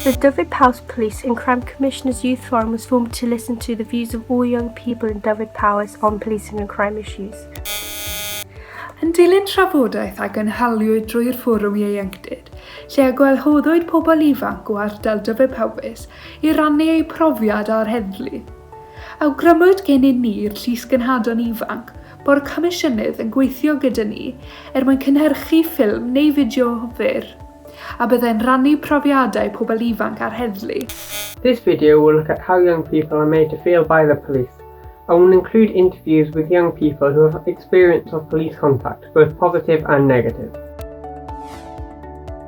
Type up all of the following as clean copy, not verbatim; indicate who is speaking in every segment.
Speaker 1: The Dyfed-Powys Police and Crime Commissioners Youth Forum was formed to listen to the views of all young people in Dyfed-Powys on policing and crime issues.
Speaker 2: Yn dilyn trafodaeth ac yn halwyd drwy'r fforwm ieuenctid, lle gwahoddwyd pobl ifanc o ardal Dyfed-Powys i rannu eu profiad a'r heddlu. Awgrymwyd gennym ni'r llys gynhadon ifanc bo'r comisiynydd yn gweithio gyda ni mwyn cynhyrchu ffilm neu fideo fyr, a byddai'n rannu profiadau pobl ifanc a'r heddlu.
Speaker 3: This video will look at how young people are made to feel by the police, and will include interviews with young people who have experience of police contact, both positive and negative.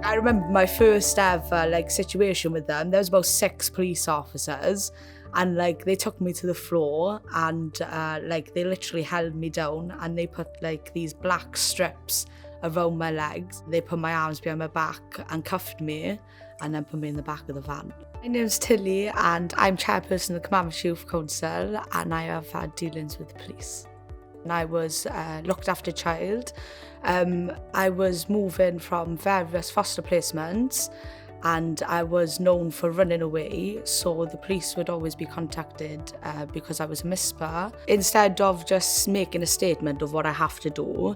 Speaker 4: I remember my first ever situation with them. There was about 6 police officers, and they took me to the floor, and they literally held me down, and they put these black strips around my legs. They put my arms behind my back and cuffed me, and then put me in the back of the van. My name's Tilly, and I'm chairperson of the Commandment Youth Council, and I have had dealings with the police. And I was looked after child. I was moving from various foster placements, and I was known for running away, so the police would always be contacted because I was a misper. Instead of just making a statement of what I have to do,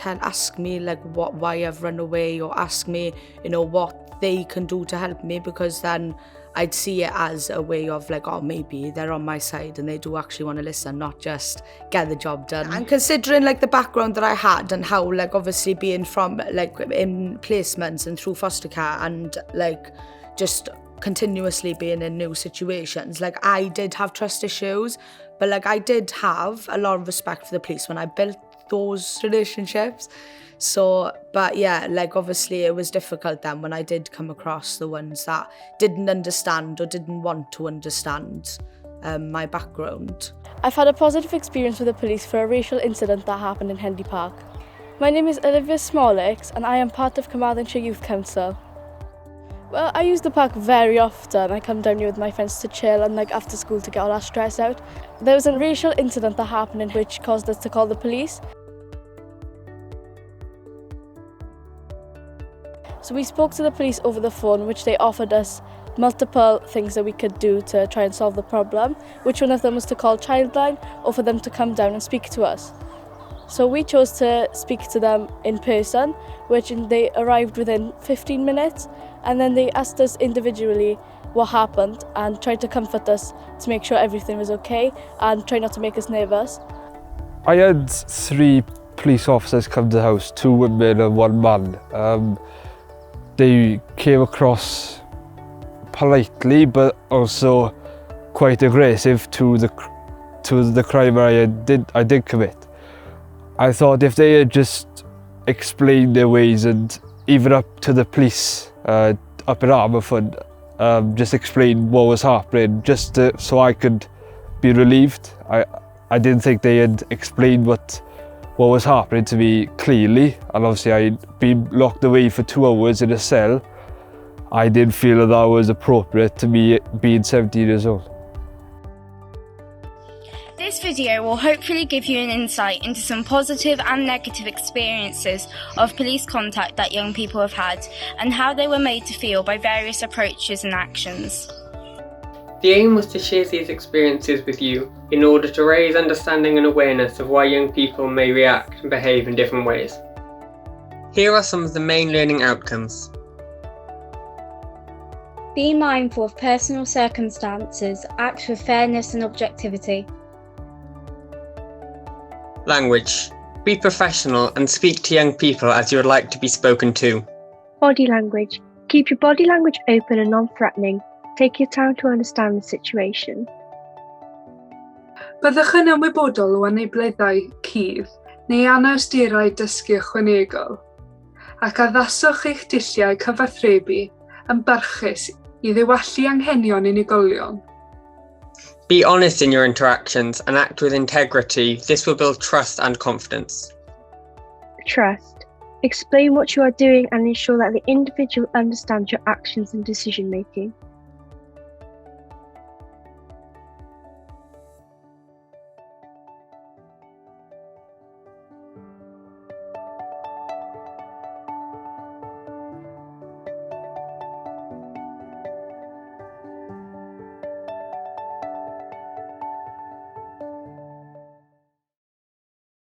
Speaker 4: ask me why I've run away, or ask me, what they can do to help me, because then I'd see it as a way of maybe they're on my side and they do actually want to listen, not just get the job done. And considering the background that I had, and how obviously being from in placements and through foster care, and just continuously being in new situations, I did have trust issues, but I did have a lot of respect for the police when I built those relationships. So, but yeah, obviously it was difficult then when I did come across the ones that didn't understand or didn't want to understand my background.
Speaker 5: I've had a positive experience with the police for a racial incident that happened in Henley Park. My name is Olivia Smolix, and I am part of Carmarthenshire Youth Council. Well, I use the park very often. I come down here with my friends to chill and after school to get all our stress out. There was a racial incident that happened in which caused us to call the police. So we spoke to the police over the phone, which they offered us multiple things that we could do to try and solve the problem, which one of them was to call Childline or for them to come down and speak to us. So we chose to speak to them in person, which they arrived within 15 minutes, and then they asked us individually what happened and tried to comfort us to make sure everything was okay and try not to make us nervous.
Speaker 6: I had 3 police officers come to the house, 2 women and 1 man. They came across politely, but also quite aggressive to the crime I did commit. I thought if they had just explained their ways, and even up to the police up at Armorford, just explain what was happening, so I could be relieved. I didn't think they had explained what was happening to me clearly, and obviously I'd been locked away for 2 hours in a cell. I didn't feel that was appropriate to me being 17 years old.
Speaker 7: This video will hopefully give you an insight into some positive and negative experiences of police contact that young people have had, and how they were made to feel by various approaches and actions.
Speaker 3: The aim was to share these experiences with you in order to raise understanding and awareness of why young people may react and behave in different ways. Here are some of the main learning outcomes.
Speaker 7: Be mindful of personal circumstances, act with fairness and objectivity.
Speaker 3: Language. Be professional and speak to young people as you would like to be spoken to.
Speaker 1: Body language. Keep your body language open and non-threatening. Take your time to understand the situation.
Speaker 2: Byddwch yn ymwybodol o anebleddau cudd neu anawsterau dysgu ychwanegol, ac addaswch eich dulliau cyfathrebu yn barchus I ddewallu anghenion unigolion.
Speaker 3: Be honest in your interactions and act with integrity. This will build trust and confidence.
Speaker 1: Trust. Explain what you are doing and ensure that the individual understands your actions and decision making.